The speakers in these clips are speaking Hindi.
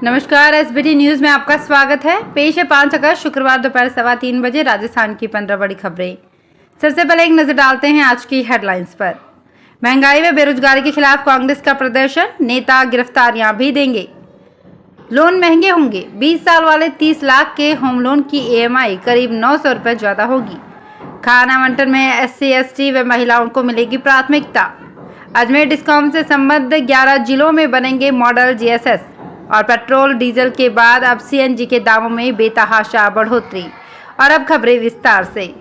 नमस्कार, एसबीटी न्यूज में आपका स्वागत है। पेश है 5 अगस्त शुक्रवार दोपहर 3:15 बजे राजस्थान की 15 बड़ी खबरें। सबसे पहले एक नजर डालते हैं आज की हेडलाइंस पर। महंगाई व बेरोजगारी के खिलाफ कांग्रेस का प्रदर्शन, नेता गिरफ्तारियां भी देंगे। लोन महंगे होंगे, 20 साल वाले 30 लाख के होम लोन की EMI करीब 900 रुपये ज्यादा होगी। खान आवंटन में SC ST व महिलाओं को मिलेगी प्राथमिकता। अजमेर डिस्कॉम से संबद्ध 11 जिलों में बनेंगे मॉडल GSS। और पेट्रोल डीजल के बाद अब CNG के दामों में बेतहाशा बढ़ोतरी। और अब खबरें विस्तार से।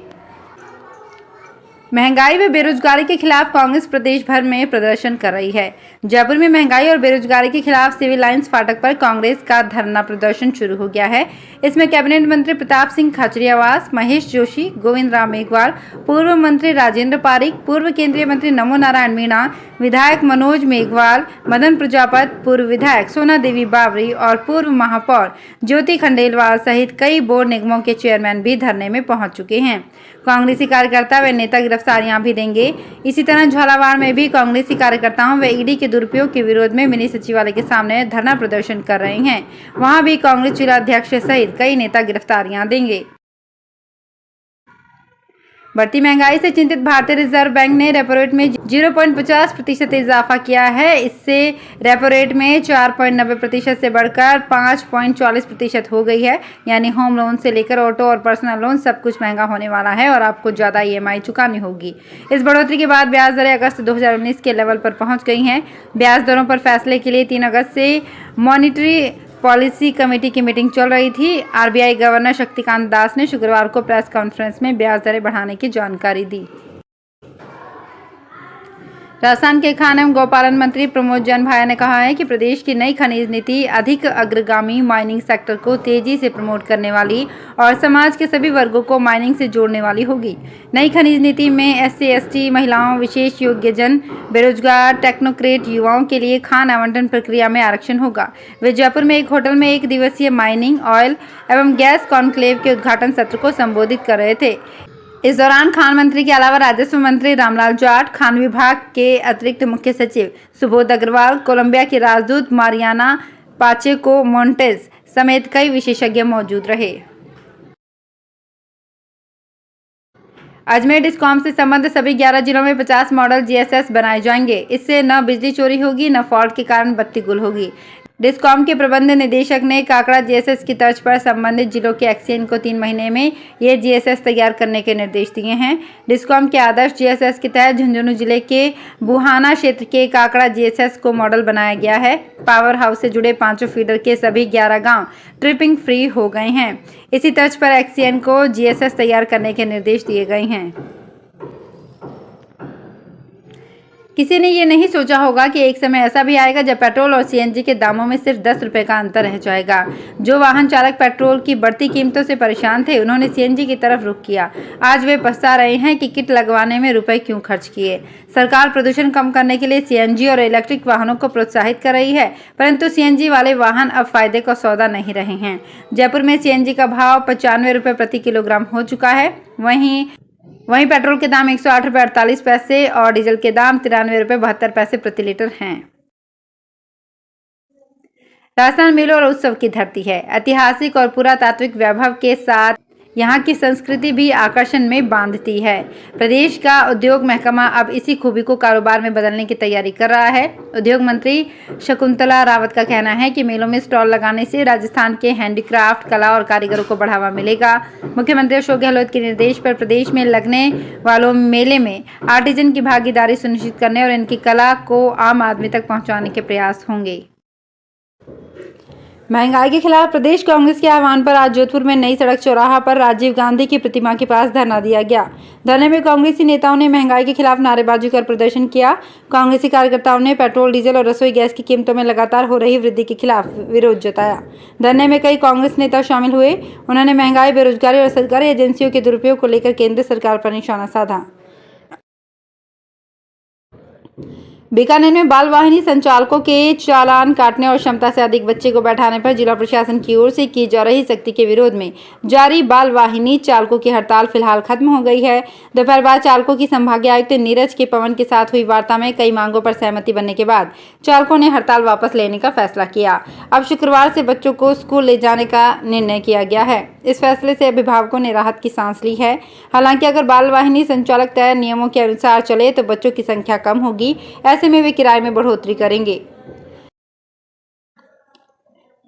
महंगाई व बेरोजगारी के खिलाफ कांग्रेस प्रदेश भर में प्रदर्शन कर रही है। जयपुर में महंगाई और बेरोजगारी के खिलाफ सिविल लाइंस फाटक पर कांग्रेस का धरना प्रदर्शन शुरू हो गया है। इसमें कैबिनेट मंत्री प्रताप सिंह खाचरियावास, महेश जोशी, गोविंद राम मेघवाल, पूर्व मंत्री राजेंद्र पारिक, पूर्व केंद्रीय मंत्री नमो नारायण मीणा, विधायक मनोज मेघवाल, मदन प्रजापत, पूर्व विधायक सोना देवी बावरी और पूर्व महापौर ज्योति खंडेलवाल सहित कई बोर्ड निगमों के चेयरमैन भी धरने में पहुंच चुके हैं। कांग्रेसी कार्यकर्ता व नेता गिरफ्तारियां भी देंगे। इसी तरह झालावाड़ में भी कांग्रेसी कार्यकर्ताओं व ईडी के दुरुपयोग के विरोध में मिनी सचिवालय के सामने धरना प्रदर्शन कर रहे हैं। वहां भी कांग्रेस जिला अध्यक्ष सहित कई नेता गिरफ्तारियां देंगे। बढ़ती महंगाई से चिंतित भारतीय रिजर्व बैंक ने रेपो रेट में 0.50% इजाफा किया है। इससे रेपो रेट में 4.90% से बढ़कर 5.44% हो गई है। यानी होम लोन से लेकर ऑटो और पर्सनल लोन सब कुछ महंगा होने वाला है और आपको ज़्यादा EMI चुकानी होगी। इस बढ़ोतरी के बाद ब्याज दरें अगस्त 2019 के लेवल पर पहुंच गई हैं। ब्याज दरों पर फैसले के लिए 3 अगस्त से मॉनिटरी पॉलिसी कमेटी की मीटिंग चल रही थी। RBI गवर्नर शक्तिकांत दास ने शुक्रवार को प्रेस कॉन्फ्रेंस में ब्याज दरें बढ़ाने की जानकारी दी। राजस्थान के खान एवं गौपालन मंत्री प्रमोद जन भाया ने कहा है कि प्रदेश की नई खनिज नीति अधिक अग्रगामी माइनिंग सेक्टर को तेजी से प्रमोट करने वाली और समाज के सभी वर्गों को माइनिंग से जोड़ने वाली होगी। नई खनिज नीति में SC ST महिलाओं, विशेष योग्यजन, बेरोजगार, टेक्नोक्रेट युवाओं के लिए खान आवंटन प्रक्रिया में आरक्षण होगा। वे जयपुर में एक होटल में 1 दिवसीय माइनिंग, ऑयल एवं गैस कॉन्क्लेव के उद्घाटन सत्र को संबोधित कर रहे थे। इस दौरान खान मंत्री के अलावा राजस्व मंत्री रामलाल जाट, खान विभाग के अतिरिक्त मुख्य सचिव सुबोध अग्रवाल, कोलंबिया की राजदूत मारियाना पाचेको मोंटेज समेत कई विशेषज्ञ मौजूद रहे। अजमेर डिस्कॉम से संबद्ध सभी 11 जिलों में 50 मॉडल GSS बनाए जाएंगे। इससे न बिजली चोरी होगी, न फॉल्ट के कारण बत्ती गुल होगी। डिस्कॉम के प्रबंध निदेशक ने काकड़ा GSS की तर्ज पर संबंधित जिलों के एक्सियन को 3 महीने में ये GSS तैयार करने के निर्देश दिए हैं। डिस्कॉम के आदर्श GSS के तहत झुंझुनू जिले के बुहाना क्षेत्र के काकड़ा GSS को मॉडल बनाया गया है। पावर हाउस से जुड़े 5 फीडर के सभी 11 गांव ट्रिपिंग फ्री हो गए हैं। इसी तर्ज पर एक्सियन को GSS तैयार करने के निर्देश दिए गए हैं। किसी ने ये नहीं सोचा होगा कि एक समय ऐसा भी आएगा जब पेट्रोल और CNG के दामों में सिर्फ 10 रुपये का अंतर रह जाएगा। जो वाहन चालक पेट्रोल की बढ़ती कीमतों से परेशान थे, उन्होंने CNG की तरफ रुख किया। आज वे पछता रहे हैं कि किट लगवाने में रुपए क्यों खर्च किए। सरकार प्रदूषण कम करने के लिए CNG और इलेक्ट्रिक वाहनों को प्रोत्साहित कर रही है, परंतु CNG वाले वाहन अब फायदे का सौदा नहीं रहे हैं। जयपुर में CNG का भाव 95 रुपये प्रति किलोग्राम हो चुका है। वहीं पेट्रोल के दाम 108 रुपये 48 पैसे और डीजल के दाम 93 रुपये 72 पैसे प्रति लीटर हैं। राजस्थान मेलों और उत्सव की धरती है। ऐतिहासिक और पुरातात्विक वैभव के साथ यहाँ की संस्कृति भी आकर्षण में बांधती है। प्रदेश का उद्योग महकमा अब इसी खूबी को कारोबार में बदलने की तैयारी कर रहा है। उद्योग मंत्री शकुंतला रावत का कहना है कि मेलों में स्टॉल लगाने से राजस्थान के हैंडीक्राफ्ट, कला और कारीगरों को बढ़ावा मिलेगा। मुख्यमंत्री अशोक गहलोत के निर्देश पर प्रदेश में लगने वालों मेले में आर्टिजन की भागीदारी सुनिश्चित करने और इनकी कला को आम आदमी तक पहुँचाने के प्रयास होंगे। महंगाई के खिलाफ प्रदेश कांग्रेस के आह्वान पर आज जोधपुर में नई सड़क चौराहा पर राजीव गांधी की प्रतिमा के पास धरना दिया गया। धरने में कांग्रेसी नेताओं ने महंगाई के खिलाफ नारेबाजी कर प्रदर्शन किया। कांग्रेसी कार्यकर्ताओं ने पेट्रोल, डीजल और रसोई गैस की कीमतों में लगातार हो रही वृद्धि के खिलाफ विरोध जताया। धरने में कई कांग्रेस नेता शामिल हुए। उन्होंने महंगाई, बेरोजगारी और सरकारी एजेंसियों के दुरुपयोग को लेकर केंद्र सरकार पर निशाना साधा। बीकानेर में बाल वाहिनी संचालकों के चालान काटने और क्षमता से अधिक बच्चे को बैठाने पर जिला प्रशासन की ओर से की जा रही सख्ती के विरोध में जारी बाल वाहिनी चालकों की हड़ताल फिलहाल खत्म हो गई है। दोपहर बाद चालकों की संभागीय आयुक्त नीरज के पवन के साथ हुई वार्ता में कई मांगों पर सहमति बनने के बाद चालकों ने हड़ताल वापस लेने का फैसला किया। अब शुक्रवार से बच्चों को स्कूल ले जाने का निर्णय किया गया है। इस फैसले से अभिभावकों ने राहत की सांस ली है। हालांकि अगर बाल वाहिनी संचालक तय नियमों के अनुसार चले तो बच्चों की संख्या कम होगी। ऐसे में वे किराए में बढ़ोतरी करेंगे।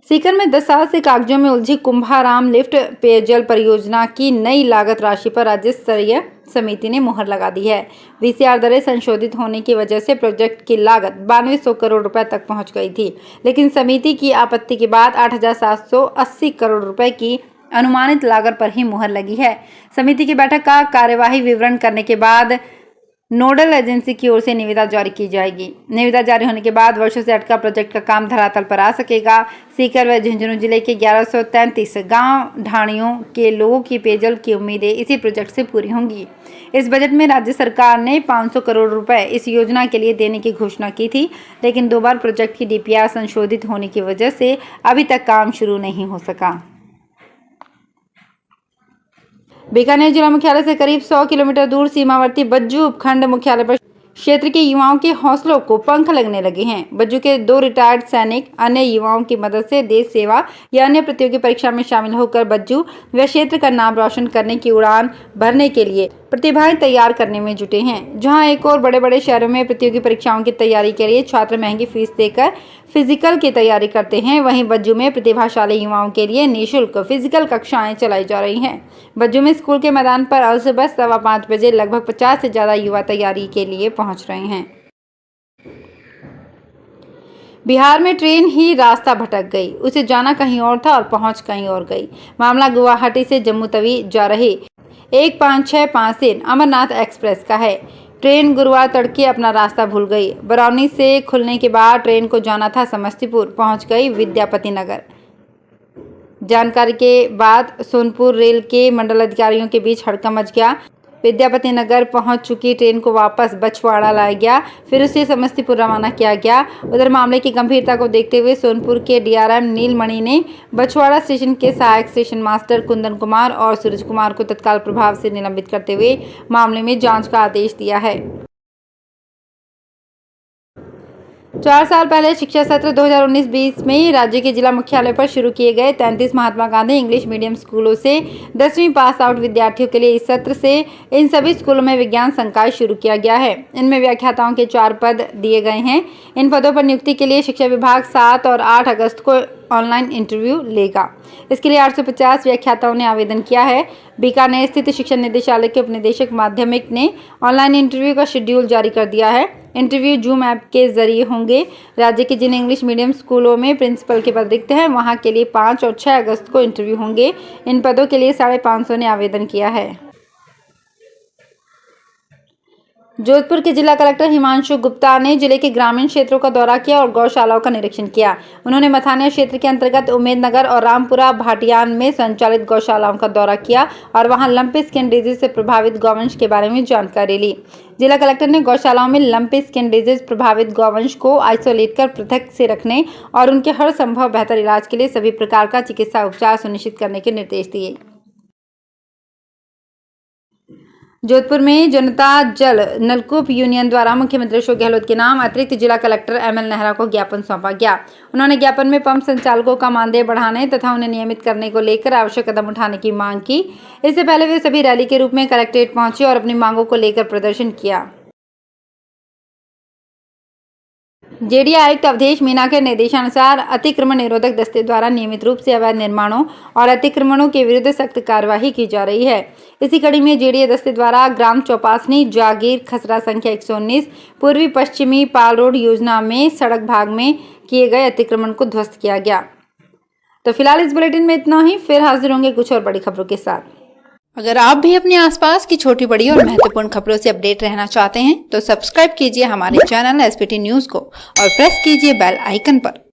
सीकर में 10 साल से कागजों में उलझी कुंभाराम लिफ्ट पेयजल परियोजना की नई लागत राशि पर राज्य स्तरीय समिति ने मुहर लगा दी है। वीसीआर दरें संशोधित होने की वजह से प्रोजेक्ट की लागत 9200 करोड़ रुपए तक पहुंच गई थी, लेकिन समिति की आपत्ति के बाद 8780 करोड़ रुपए की अनुमानित लागत पर ही मुहर लगी है। समिति की बैठक का कार्यवाही विवरण करने के बाद नोडल एजेंसी की ओर से निविदा जारी की जाएगी। निविदा जारी होने के बाद वर्षों से अटका प्रोजेक्ट का काम धरातल पर आ सकेगा। सीकर व झुंझुनू जिले के 1133 गांव ढाणियों के लोगों की पेयजल की उम्मीदें इसी प्रोजेक्ट से पूरी होंगी। इस बजट में राज्य सरकार ने 500 करोड़ रुपए इस योजना के लिए देने की घोषणा की थी, लेकिन 2 बार प्रोजेक्ट की डीपीआर संशोधित होने की वजह से अभी तक काम शुरू नहीं हो सका। बीकानेर जिला मुख्यालय से करीब 100 किलोमीटर दूर सीमावर्ती बज्जू उपखंड मुख्यालय पर क्षेत्र के युवाओं के हौसलों को पंख लगने लगे हैं। बज्जू के 2 रिटायर्ड सैनिक अन्य युवाओं की मदद से देश सेवा या अन्य प्रतियोगी परीक्षा में शामिल होकर बज्जू व क्षेत्र का नाम रोशन करने की उड़ान भरने के लिए प्रतिभाएं तैयार करने में जुटे हैं। जहां एक और बड़े बड़े शहरों में प्रतियोगी परीक्षाओं की तैयारी के लिए छात्र महंगी फीस देकर फिजिकल की तैयारी करते हैं, वहीं बज्जू में प्रतिभाशाली युवाओं के लिए निःशुल्क फिजिकल कक्षाएं चलाई जा रही हैं। बज्जू में स्कूल के मैदान पर आज सुबह 5:15 बजे लगभग 50 से ज्यादा युवा तैयारी के लिए पहुंच रहे हैं। बिहार में ट्रेन ही रास्ता भटक गई, उसे जाना कहीं और था और पहुंच कहीं और गई। मामला गुवाहाटी से जम्मू तवी जा रही 15653 अमरनाथ एक्सप्रेस का है। ट्रेन गुरुवार तड़के अपना रास्ता भूल गई। बरौनी से खुलने के बाद ट्रेन को जाना था समस्तीपुर, पहुंच गई विद्यापति नगर। जानकारी के बाद सोनपुर रेल के मंडल अधिकारियों के बीच हड़कंप मच गया। विद्यापति नगर पहुंच चुकी ट्रेन को वापस बछवाड़ा लाया गया, फिर उसे समस्तीपुर रवाना किया गया। उधर मामले की गंभीरता को देखते हुए सोनपुर के डीआरएम नीलमणि ने बछवाड़ा स्टेशन के सहायक स्टेशन मास्टर कुंदन कुमार और सूरज कुमार को तत्काल प्रभाव से निलंबित करते हुए मामले में जांच का आदेश दिया है। 4 साल पहले शिक्षा सत्र 2019-20 में राज्य के जिला मुख्यालय पर शुरू किए गए 33 महात्मा गांधी इंग्लिश मीडियम स्कूलों से 10वीं पास आउट विद्यार्थियों के लिए इस सत्र से इन सभी स्कूलों में विज्ञान संकाय शुरू किया गया है। इनमें व्याख्याताओं के 4 पद दिए गए हैं। इन पदों पर नियुक्ति के लिए शिक्षा विभाग 7 और 8 अगस्त को ऑनलाइन इंटरव्यू लेगा। इसके लिए 850 व्याख्याताओं ने आवेदन किया है। बीकानेर स्थित शिक्षा निदेशालय के उपनिदेशक माध्यमिक ने ऑनलाइन इंटरव्यू का शेड्यूल जारी कर दिया है। इंटरव्यू जूम ऐप के जरिए होंगे। राज्य के जिन इंग्लिश मीडियम स्कूलों में प्रिंसिपल के पद रिक्त हैं, वहां के लिए 5 और 6 अगस्त को इंटरव्यू होंगे। इन पदों के लिए 550 ने आवेदन किया है। जोधपुर के जिला कलेक्टर हिमांशु गुप्ता ने जिले के ग्रामीण क्षेत्रों का दौरा किया और गौशालाओं का निरीक्षण किया। उन्होंने मथानिया क्षेत्र के अंतर्गत उम्मेदनगर और रामपुरा भाटियान में संचालित गौशालाओं का दौरा किया और वहां लंपी स्किन डिजीज से प्रभावित गौवंश के बारे में जानकारी ली। जिला कलेक्टर ने गौशालाओं में लंपी स्किन डिजीज प्रभावित गौवंश को आइसोलेट कर पृथक से रखने और उनके हर संभव बेहतर इलाज के लिए सभी प्रकार का चिकित्सा उपचार सुनिश्चित करने के निर्देश दिए। जोधपुर में जनता जल नलकूप यूनियन द्वारा मुख्यमंत्री अशोक गहलोत के नाम अतिरिक्त जिला कलेक्टर एमएल नेहरा को ज्ञापन सौंपा गया। उन्होंने ज्ञापन में पंप संचालकों का मानदेय बढ़ाने तथा उन्हें नियमित करने को लेकर आवश्यक कदम उठाने की मांग की। इससे पहले वे सभी रैली के रूप में कलेक्ट्रेट पहुंचे और अपनी मांगों को लेकर प्रदर्शन किया। जेडीए आयुक्त अवधेश मीना के निर्देशानुसार अतिक्रमण निरोधक दस्ते द्वारा नियमित रूप से अवैध निर्माणों और अतिक्रमणों के विरुद्ध सख्त कार्यवाही की जा रही है। इसी कड़ी में जेडीए दस्ते द्वारा ग्राम चौपासनी जागीर खसरा संख्या 119 पूर्वी पश्चिमी पाल रोड योजना में सड़क भाग में किए गए अतिक्रमण को ध्वस्त किया गया। तो फिलहाल इस बुलेटिन में इतना ही। फिर हाजिर होंगे कुछ और बड़ी खबरों के साथ। अगर आप भी अपने आसपास की छोटी बड़ी और महत्वपूर्ण खबरों से अपडेट रहना चाहते हैं तो सब्सक्राइब कीजिए हमारे चैनल एसपीटी न्यूज को और प्रेस कीजिए बेल आइकन पर।